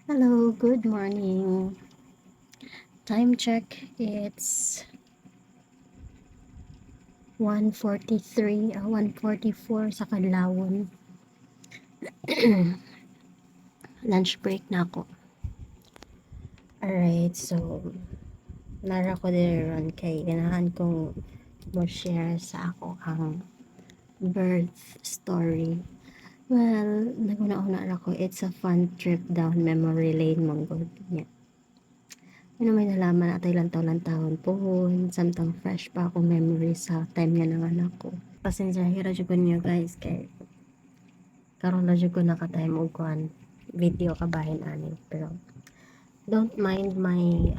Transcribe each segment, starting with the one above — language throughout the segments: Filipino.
Hello, good morning. Time check, it's 1:43, 1:44 sa kadlawon. Lunch break na ako. Alright, so nara ko ron kay ganahan kong mo share sa ako ang birth story. Well, naguna-una ra ko, it's a fun trip down memory lane mong good. Yeah. Ano may nalaman atay lantaw-lantawon pohon, samtang fresh pa akong memory sa time nga ng anak ko. Pasensya hira jud ko niyo guys kay karon na jud ko naka-time og kuan video kabahin ani, pero don't mind my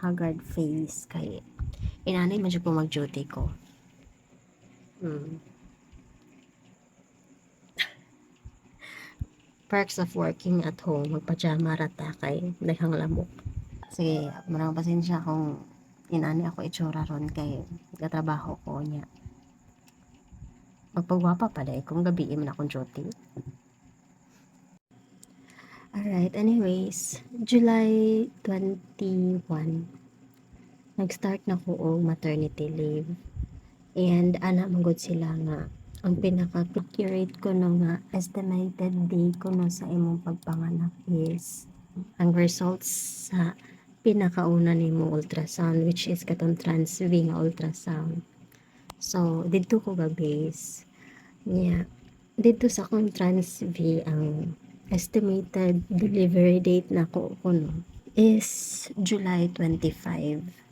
haggard face kay inanay man jud ko mag-duty ko. Perks of working at home, magpajama rata kay daghang lamok. Sige, marang pasensya kung inani ako itsura ron kay katrabaho ko niya. Magpagwapa pa dahil kung gabi man akong duty. Alright, anyways, July 21, nag-start na ko og maternity leave. And ana manggod sila nga ang pinaka-accurate ko no nga estimated day ko no sa imong pagpanganak is ang results sa pinakauna nimo ultrasound, which is katong trans-V nga ultrasound. So didto ko ga-base niya. Dito sa akong trans-V ang estimated delivery date na ko kuno is July 25.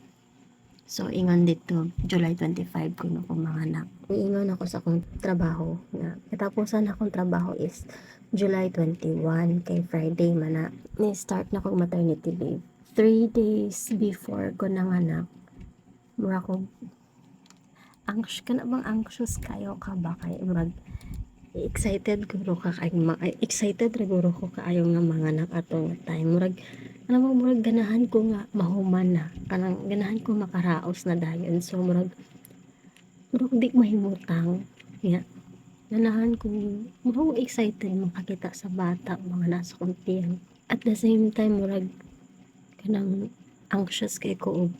So, ingon dito, July 25 kuno ko manganak. Ingon ako sa akong trabaho nga katapusan akong trabaho is July 21 kay Friday man na ni-start na kong maternity leave. 3 days before ko nanganak, mura ko anxious ka na bang anxious kayo ka ba kay murag excited guro ka kay excited ra guro ko kaayo nga manganak atong time murag ano mo murag ganahan ko nga mahuman na kanang ganahan ko makaraos na dayon so murag di mahimutang ya ganahan ko murag excited makakita sa bata mga nasa kong tiyan at the same time murag kanang anxious kay ko og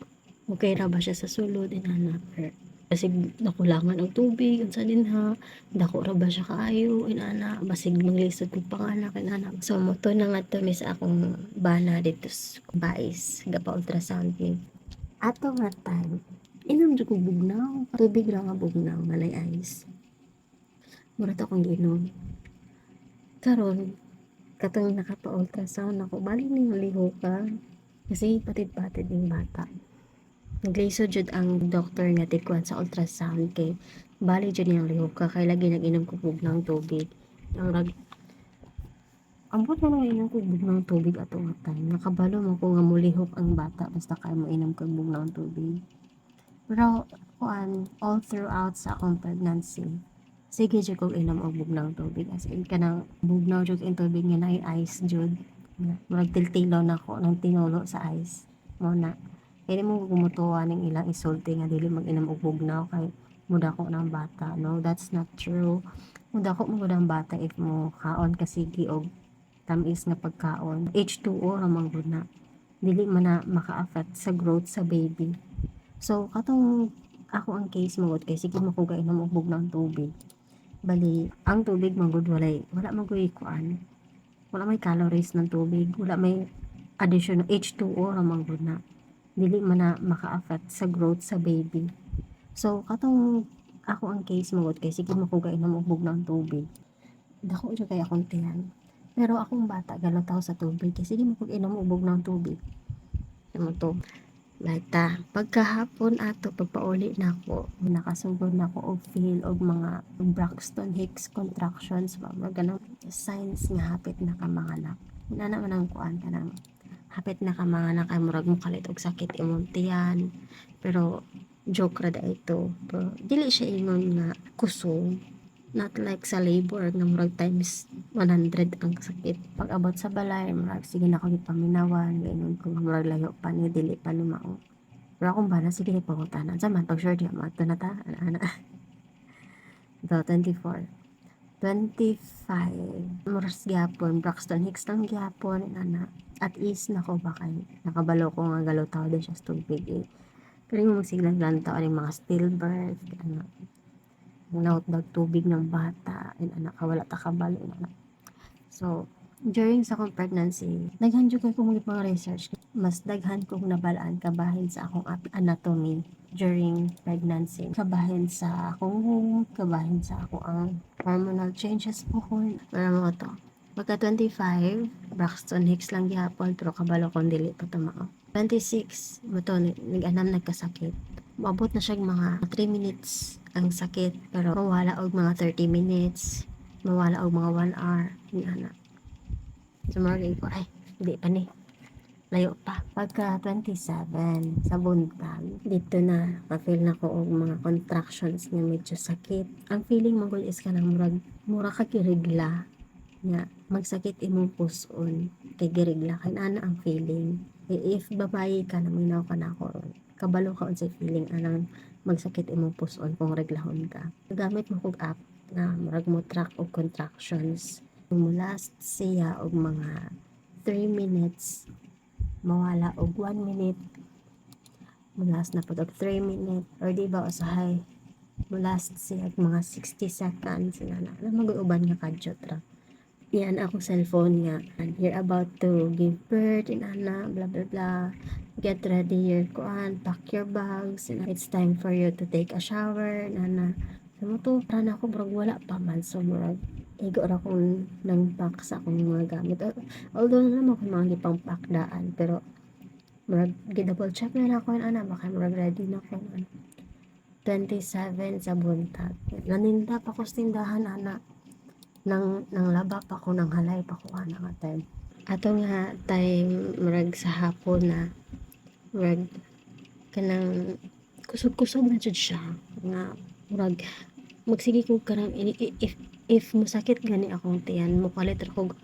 okay ra ba siya sa sulod inana basig nakulangan og tubig unsa dinha dako ra ba siya kaayo inana basig manglisod kog panganak inana so moto na nga to mis akong bana dito sa bais gapa ultrasound ni ato nga time inom jud kog bugnaw tubig ra nga bugnaw nga nay ice mura ta kong giinom karon katong nakapa-ultrasound ako bali ning liho ka kasi patid-patid ning bata naglisod jud ang doktor nga tikuan sa ultrasound kay bali jud niyang lihok ka kay lagi nag-inom kog ng tubig ang ambot mo nang inom kog ng tubig ato nga time nakabalo mo ko nga mulihok ang bata basta kay mo inom kog ng tubig pero kuan all throughout sa akong pregnancy sige jud kog inom og bugnaw tubig as in kanang bugnaw jud ang tubig nga naay ice jud murag tiltilaw na ko nang tinulo sa ice mo na kaya mo gumutuwa ng ilang isulti nga dili mag-inom og bugnaw kay mudako ng bata. No, that's not true. Mudako mo ng bata if mo kaon kasigi og tamis nga pagkaon. H2O ra man gud na. Dili man na maka-affect sa growth sa baby. So katong ako ang case mo kay sige mo ko inom og bugnaw tubig. Bali, ang tubig man gud wala man gud kuan. Wala may calories ng tubig, wala may additional H2O ra man gud na dili man na maka-affect sa growth sa baby. So, katong ako ang case mo kay sige mo ko inom og bugnaw tubig. Dako jud kay akong tiyan. Pero akong bata galataw sa tubig kay sige mo ko inom og bugnaw tubig. Amo to. Like ta, pagkahapon ato pagpauli na ako, nakasugod na ako og feel og mga Braxton Hicks contractions mga ganang signs nga hapit na ka manganak. Nana man ang kuan kanang hapit na ka manganak ay murag mo kalit og sakit imong tiyan pero joke ra da ito pero dili siya ingon nga kusog not like sa labor nga murag times 100 ang sakit pag abot sa balay murag sige na ko gipaminawan ingon ko murag layo pa ni dili pa ni mao pero akong bana sige pangutanan sa man pag sure di mo ato na ta ana 24 25 moras gyapon Braxton Hicks lang gyapon ana at is nako ba kay nakabalo ko nga galutaw din siya sa tubig eh. Pero yung magsiglang lang tao yung mga stillbirth ano nautdag tubig ng bata and anak wala ta kabalo na. So during sa akong pregnancy daghan jud kay kong mga research mas daghan kong nabalaan kabahin sa akong anatomy during pregnancy kabahin sa akong womb kabahin sa ako ang hormonal changes po ko para mo to pagka 25 Braxton Hicks lang gyapon pero kabalo kong dili pa tumao 26 mo to nag-anam nagkasakit maabot na siya mga 3 minutes ang sakit pero mawala og mga 30 minutes mawala og mga 1 hour ana sumurgay ko ay hindi pa ni layo pa. Pagka 27 sa buntag, dito na ka-feel na ko og mga contractions nga medyo sakit. Ang feeling mo is kanang mura ka kirigla nga magsakit imong puson kay girigla kay ana ang feeling. If babae ka naminaw ka na ako kabalo ka unsay feeling anang magsakit imong puson kung reglahon ka. Gamit mo kog app na murag mo track og contractions. Last siya og mga 3 minutes mawala og 1 minute mulas na po og 3 minutes or di ba usahay mulas siya mga 60 seconds na mag-uban nga kadyo tra yan ako cellphone nga and you're about to give birth and ana blah blah blah get ready your kuan pack your bags and it's time for you to take a shower nana mo to para na ako bro wala pa man so murag igo ra kong nang pack sa akong mga gamit although naman ako mga gipang pack daan pero murag gi-double check na ako ana baka murag ready na ko 27 sa buntag naninda pa ko sa tindahan ana nang laba pa ko nang halay pa ko ana nga time ato nga time murag sa hapon na murag kanang kusog-kusog na jud siya nga murag magsige ko karang if musakit gani akong tiyan mukalit ra kog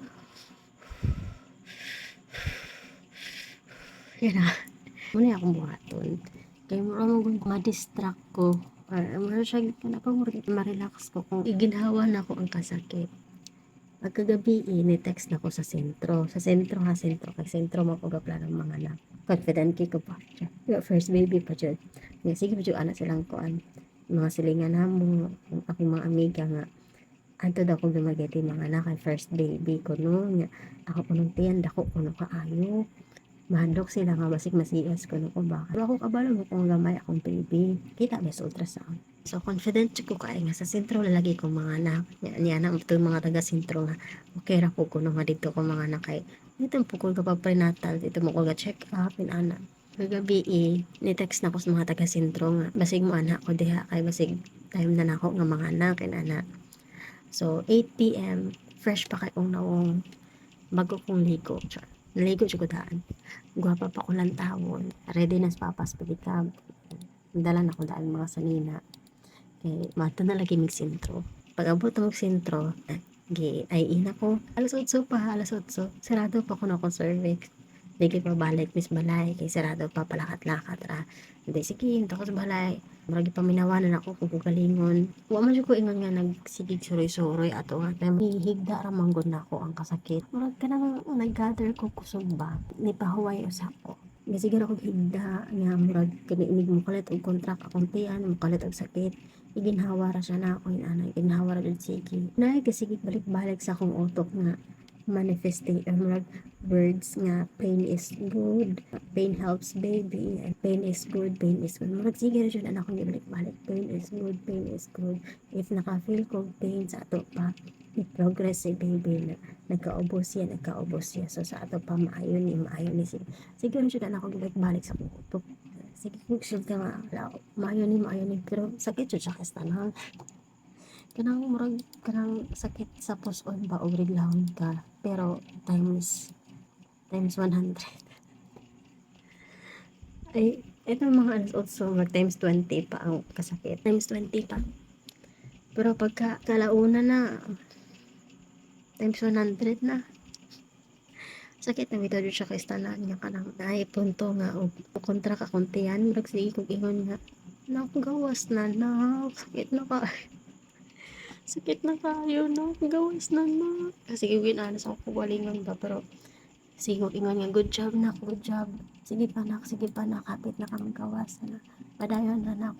yan na muna akong buhaton kaya mo ma-distract ko mura siya kanapang ma-relax ko kung iginhawa na ko ang kasakit pagkagabi ni-text na ko sa sentro kay sentro mapagapla ng mga anak confident ko pa first baby pa dyan sige pa dyan anak silang kuan mga silingan mo akong mga amiga nga anto daw ko gumagati mga anak kay first baby ko no nga ako kunong tiyan dako kuno kaayo mahandok sila nga basig masiyas kuno ko ba pero ako kabalo mo kung gamay akong baby kita may sa ultrasound so confident ko kay nga sa sentro lalagi ko mga anak niya na ito mga taga sentro nga okay ra ko kuno nga dito ko mga anak kay dito po ko kapag prenatal dito mo ko ga check up in anak kagabi ni-text na ko sa mga taga-sentro nga basig mo anak ko diha kay basig time na nako nga mga anak and anak so 8 PM fresh pa kay kong nawong bago kong ligo naligo siya ko daan guwapa pa ko lang tawon ready na sa papas pedicab dala na ko daan mga sanina kay mato na lagi mig sentro pag abot ng sentro ay ina ko alas 8 sarado pa ko na akong cervix Dili pa balik mis balay kay sarado pa palakat-lakat ra. Hindi sige hinto ko sa balay. Murag paminawanan ako kung galingon. Wa man ko ingon nga nagsigig suroy-suroy ato nga time hihigda ra man gud nako ang kasakit. Murag kanang nag-gather ko kusog ba ni pahuway usap ko. Siguro ko higda nga murag kaniinig mo kalit og contract akong tiyan mo kalit og sakit. Iginhawa ra siya na ako inanay iginhawa ra jud sige. Nay kasi balik-balik sa akong utok nga manifesting murag words nga pain is good pain helps baby and pain is good murag sige na dyan anak ko balik pain is good if naka-feel ko pain sa ato pa progress si baby na nagkaubos siya so sa ato pa maayo ni sige na dyan anak ko balik sa utok sige kung sure ka nga maayo ni pero sakit siya kastanang kanang murag kanang sakit sa puson ba o reglahon ka pero times 100 ay ito mga alas 8 mag times 20 pa ang kasakit times 20 pa pero pagka kalauna na times 100 na sakit na bitaw siya kay stanan nga kanang ay punto nga o kontra ka kuntian murag sige kog ingon nga nakagawas na sakit na ka sakit na kayo no, gawas na na. Kasi ginanas ako kawalingon ba, pero siguro ingon nga, good job nak, good job. Sige pa nak, hapit na kami gawas na. Padayon na nak.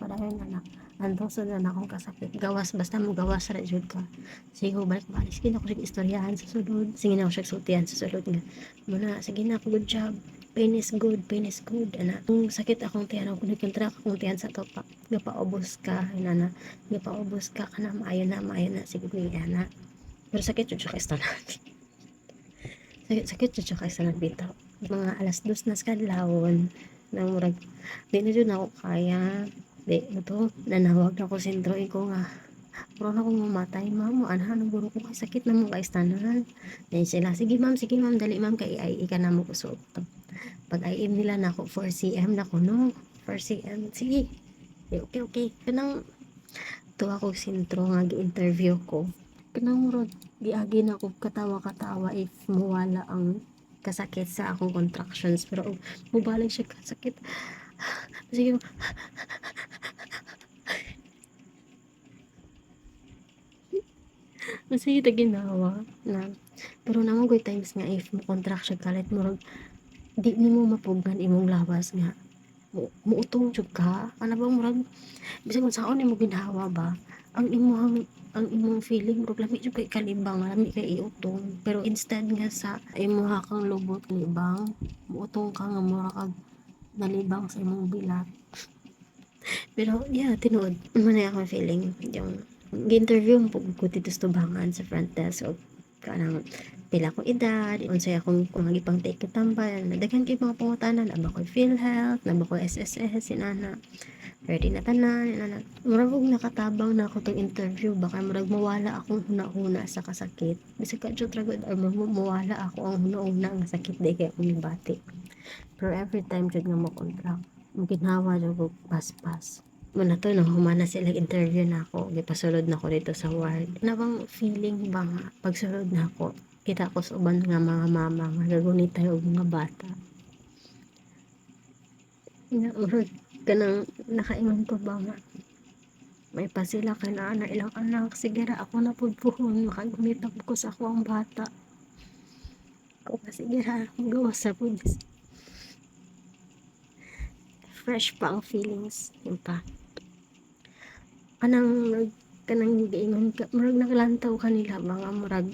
Antoso na na akong kasakit. Gawas, basta mo gawas ra jud ka. Sige, balik-balik. Sige na ako siya istoryahan sa sulod. Sige na ako siya sultihan sa sulod nga. Muna, sige na, good job. Pain is good, pain is good. Ana, kung sakit akong tiyan, kung nagkontra akong tiyan sa topak, gapaubos ka, ana, gapaubos ka, kana, maayo na, sige, ana. Pero sakit jud siya ka sakit jud siya kaysa nagbitaw mga alas 2 na sa kadlawon nang murag di na jud ako kaya di to nanawag na ko sentro ko nga pero na kung mamatay ma'am anhan guro ko kay sakit na mo kay tanan then sila sige ma'am dali ma'am kay ay ka na mo kusog to pag IM nila na ako 4 cm na ko no 4 cm sige okay kanang to ako sentro nga gi-interview ko kanang murag giagi na ko katawa-katawa if muwala ang kasakit sa akong contractions pero mubalik siya kasakit sige masaya ta ginawa na pero namang good times nga if mo contract siya kalit murag di nimo mapugnan imong lawas nga muutong jud ka ana bang murag bisag kung saon nimo ginhawa ba ang imong feeling murag lami jud kay kalibang lami kay iutong pero instead nga sa imuha kang lubot libang muutong ka nga mura kag nalibang sa imong bilat pero yeah tinuod mo na akong feeling yung gi-interview mo ko dito sa tubangan sa front desk o kanang pila ko edad unsay akong kung gipang take tambal daghan kay mga pangutanan aba ko PhilHealth na ba ko SSS sinana ready na tanan inana murag og nakatabang na ako tong interview baka murag mawala akong huna-huna sa kasakit bisag ka jud ragod or mawala ako ang huna-huna nga sakit di kay akong nibati pero every time jud nga mo contract ginhawa jud ko pas-pas muna to no humana sila interview na ako gipasulod na ako dito sa ward na bang feeling ba nga pagsulod na ako kita ko sa uban nga mga mama nga gagunit tayo og mga bata inaurod kanang nakaingon ko ba nga may pa sila ka na ilang anak sige ra ako na pud puhon makagunit ako sa ako ang bata ko pa sige ra gawas sa pud fresh pa ang feelings yun pa kanang giingon ka murag naglantaw kanila mga murag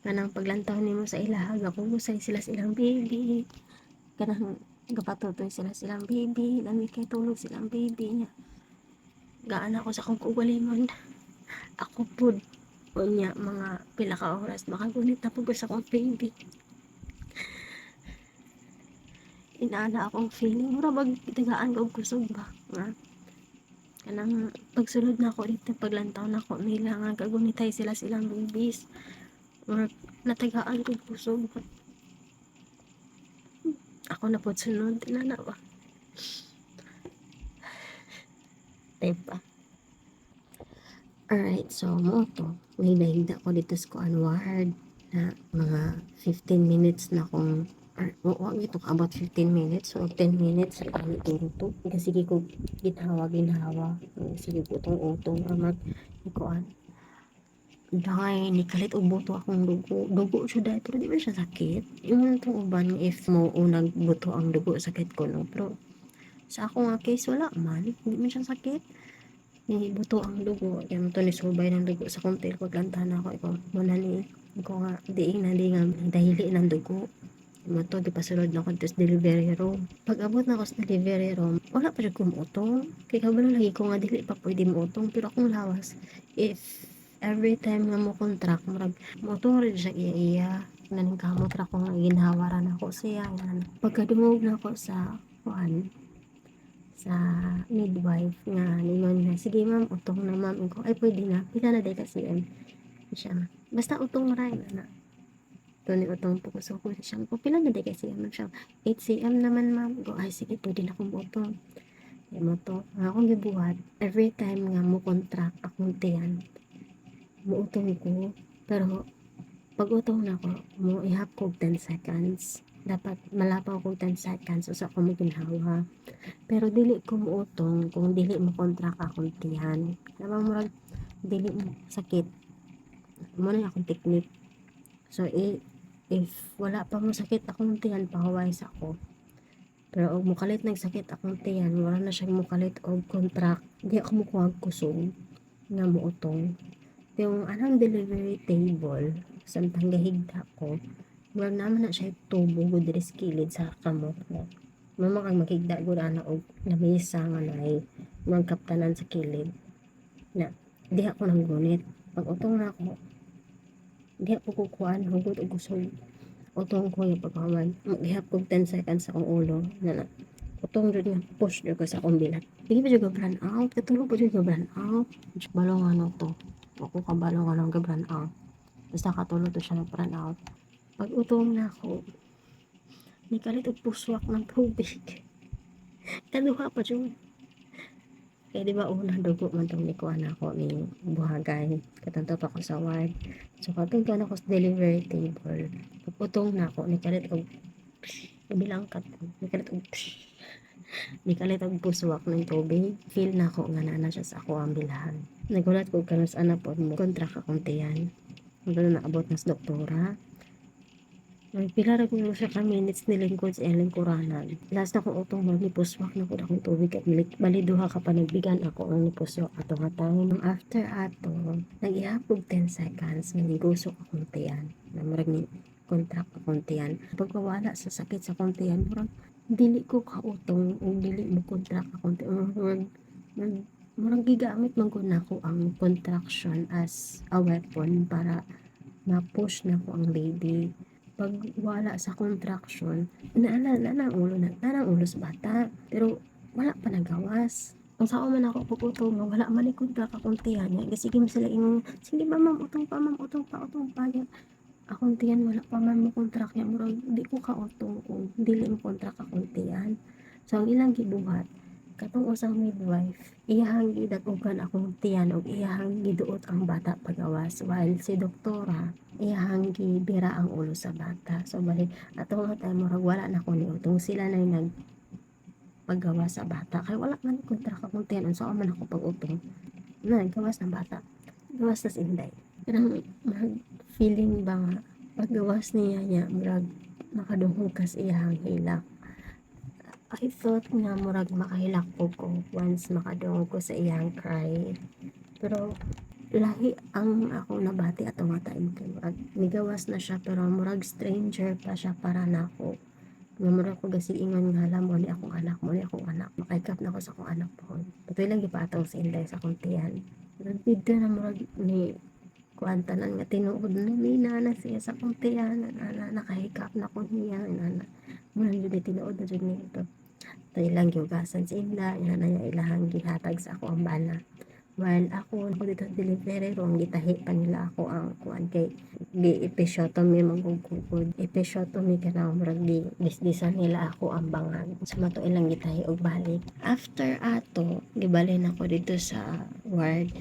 kanang paglantaw nimo sa ilahag ako musay sila silang baby kanang gapatutoy sila silang baby lami kay tulog silang baby niya gaan ako sa akong kaugalingon ako pud unya mga pila ka oras makagunit na pud ko sa akong baby inaana akong feeling mura bag tigaan ko og kusog ba nga kanang pagsulod na ako dito paglantaw na ako nila nga kagunitay sila silang babies or natagaan ko kusog ako na pod sunod tinanawa diba alright so mo to may nahigda ko dito sa kuan ward na mga 15 minutes na kung wag ito about 15 minutes so 10 minutes sa kami to kasi sige ko ginhawa sige ko utong mag kuan dahil nikalit og buto akong dugo siya dahil pero di ba siya sakit yung itong uban if mo unang buto ang dugo sakit ko no pero sa ako nga case wala man hindi man siya sakit ni buto ang dugo yan to ni subay ng dugo sa konti paglantahan ako ikaw muna ni ko nga diing na di nga dahili ng dugo mo to di pa sulod na ko sa delivery room pag abot na ako sa delivery room wala pa siya kumutong kaya kabalo lagi ko nga dili pa pwede muutong pero akong lawas if every time nga mo contract murag mutong rin siya iya naning kamot ra ko nga ginhawaran ako siya pagkadungog na ako sa kuan sa midwife nga ningon na sige ma'am utong na ma'am ko ay pwede na pila na day kasi siya basta utong ra na to ni utong po so ko siya ko pila na day kasi siya 8 cm naman ma'am go ay sige pwede na akong utong mo to akong gibuhat every time nga mo contract akong tiyan muutong ko pero pag utong na ko mo ihap ko 10 seconds dapat malapaw ko 10 seconds usa ko mo ginhawa pero dili ko muutong kung dili mo contract akong tiyan namang murag dili mo sakit. Muna na akong technique. So, if wala pa mo sakit akong tiyan, pahaway sa ako. Pero og mukalit nagsakit akong tiyan, wala na siyang mukalit og contract, di ako mukuhag kusog nga muutong. Yung anang delivery table, samtang gahigda ko, wala naman na siya tubo gud diri sa kilid sa kamot mo. Mama kang maghigda gud ana og lamesa nga nay mga kaptanan sa kilid. Na diha ko nang gunit. Pag utong na ako, diha ko kukuan hugot og kusog. Utong ko yung pagkaman. Maghihap kog 10 seconds sa akong ulo. Na utong jud nga push jud ko sa akong bilat. Dili pa jud ko brand out. Katulog pa jud ko brand out. Balong ano to. Ako kabalong ano ga brand out. Basta katulog to siya ng brand out. Pag utong na ako, nikalit og puswak ng tubig. Kaduha pa jud. Kaya di ba una dugo man tong nikuan ako ni buhagay. Katanto pa ko sa ward. So katong ka na ko sa delivery table. Pagputong na ako, nikalit og bilang kat. Nikalit og puswak ng tubig. Feel na ako nga na siya sa ako ang bilhan. Nagulat ko kanos ana po mo kontra ka kung tiyan. Hanggang naabot na sa doktora. Pila ra kung siya ka minutes nilingkod sa lingkuranan. Last na kong utong nipuswak na ko akong tubig at bali duha ka panagbigan ako ang nipuswak ato nga taon. After ato, nag-ihapog 10 seconds, manigusok akong tiyan. Na marag ni contract akong tiyan. Pagkawala sa sakit sa akong tiyan, dili ko kautong o dili mo contract akong tiyan. Murag gigamit man ko na ko ang contraction as a weapon para ma-push na ko ang baby. Pag wala sa contraction, nanang ulo sa bata. Pero wala pa nagawas. Ang sao man ako puputong nga wala man ikot ka kakuntihan nga. Sige mo sila imong, sige ba ma'am, utong pa. Yan. Akong tiyan, wala pa man mo contract niya. Murag, di ko ka-utong kung dili mo contract kakuntihan. So, ang ilang gibuhat, katong usang midwife, iyahang gidagugan akong tiyan o iyahang giduot ang bata pagawas. While si doktora, iyahang gibira ang ulo sa bata. So, bali, atong nga tayo murag wala na ko ni utong sila na yung nagpagawa sa bata. Kaya wala man kontra ka kung tiyan. Saan man ako pag-utong. Gawas ng bata. Gawas na si Inday. Pero feeling ba nga, paggawas niya, murag makadungog kas iyahang hilak. I thought nga murag makahilak po ko once makadungog ko sa iyang cry. Pero lahi ang ako nabati at nga time kay murag migawas na siya pero murag stranger pa siya para nako. Nga murag ko gasiingon nga alam mo ni akong anak makaikap na ko sa akong anak po. Patuloy lang gipatong sa Inday sa akong tiyan. Dito na murag ni kuantanan nga tinuod na ni nana siya sa akong tiyan na nakahikap na ko niya nana. Murag jud tinuod na jud ni ito. Tayo lang giugasan sa Inday na ilahang gihatag sa ako ang bana. While ako dito sa delivery room, gitahi pa nila ako ang kuan kay episiotomy magugugod. Episiotomy ka na murag disdisan nila ako ang bangag. So mato ilang gitahi og balik. After ato, gibalin ako dito sa ward.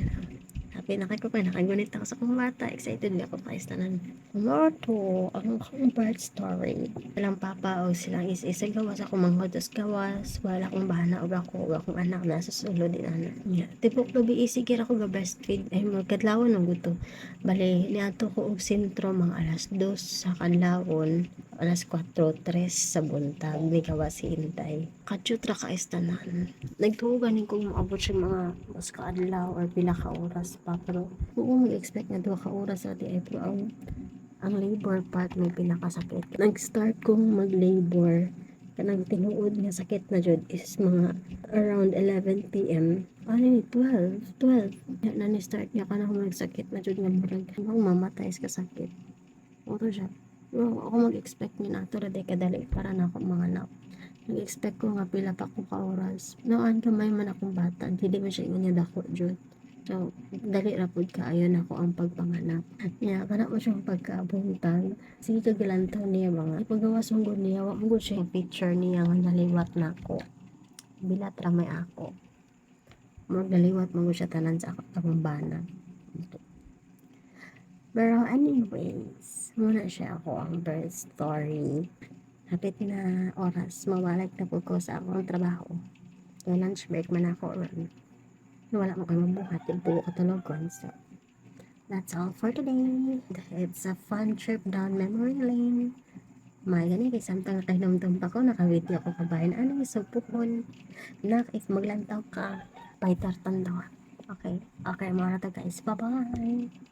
Happy na ko pa nakagunit ako sa kong bata. Excited na ako paistanan. Lorto, ang akong birth story. Silang papa o silang isa gawas ako manghodos gawas. Wala akong bahana o akong anak na sa sulo din anak. Yeah. Tipok labi isigir ako ga breastfeed. Ay mo kadlawon ng guto. Bali, niato ko og sentro mga alas 2 sa kadlawon. Alas 4:03 sa buntag. Ni gawas si Intay. Kachutra ka istanan. Nagtuugan kung maabot siya mga mas kaadlaw or pila ka oras pa. Pero kung mag-expect na 2 ka oras sa di ay pero ang labor part may pinakasakit. Nag-start kong mag-labor. Kanang tinuod nga sakit na jud is mga around 11 p.m. Ano ni 12. Na ni-start niya kanang magsakit na jud nga murag mamatay sa sakit. Oto siya. Pero ako mag-expect niya na ito na kadali para na ako mga anak. Nag-expect ko nga pila pa ko ka oras. Noon kamay man akong bata. Hindi man siya inyad ako jud. So, dali rapod kaayo na ako ang pagpanganak. Kaya, kana mo siyang pagkaabuntag. Sige kagalantaw niya mga. Ipagawas mong gud niya, wag mo siya yung picture niya nga naliwat na ako. Bilat ramay ako. Naliwat mo siya tanan sa akong bana. Pero anyways, muna siya ako ang birth story. Hapit na oras, mawalik na po ko sa akong trabaho. Kaya lunch break man ako ron. Wala mo kayo mabuhat, yung buo katalogon. So, That's all for today. It's a fun trip down memory lane. May gani kay samtang kahinumdum pa ko naka-video ko kabayan ano isugpukon. Nak if maglantaw ka, paitartan daw. Okay. Okay, mga to guys. Bye-bye.